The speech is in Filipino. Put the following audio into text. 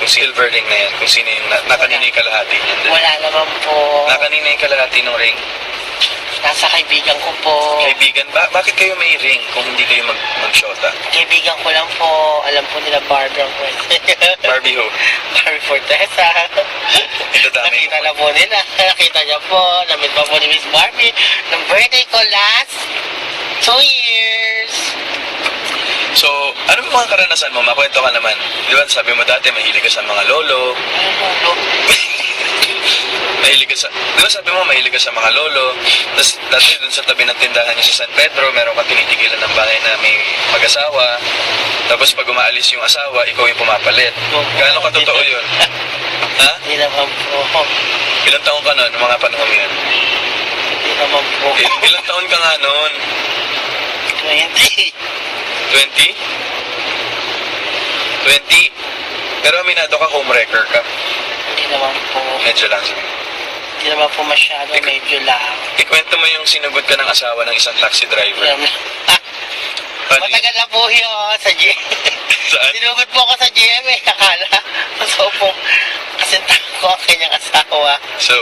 silver ring na yan, kung sino yung nakanina yung kalahati niyan. Wala naman po. Nakanina yung kalahati ng ring. Nasa kaibigan ko po. Kaibigan, bakit kayo may ring kung hindi kayo mag-shota? Kaibigan ko lang po. Alam po nila Barbie ang kwento. Barbie ho? Barbie Fortesa. Idadamay Nakita na po nila. Nakita niya po. Namit pa po ni Miss Barbie. Nung birthday ko last 2 years. So, ano ba mga karanasan mo? Makwento ka naman. Di ba, sabi mo dati, mahilig ka sa mga lolo. Ano lolo? Mahilig ka sa... Di ba sabi mo, mahilig ka sa mga lolo. Tapos, dati dun sa tabi ng tindahan niyo sa San Pedro, meron kang tinitigilan ng bahay na may mag-asawa. Tapos, pag umaalis yung asawa, ikaw yung pumapalit. Gaano ka totoo yun? Ha? Hindi naman po. Ilang taon ka nun, mga panahon yun? Hindi naman po. Ilang taon ka nga nun? 20. 20? 20? Pero aminado ka, homewrecker ka. Hindi naman po. Medyo lang. Sige. Hindi naman po masyado. Medyo lang. Ikwento mo yung sinugod ka ng asawa ng isang taxi driver. Paano yun? Matagal na po yun sa GM. Saan? Sinugod po ako sa GM eh. Akala. So po, kasi ko ang kanyang asawa. So,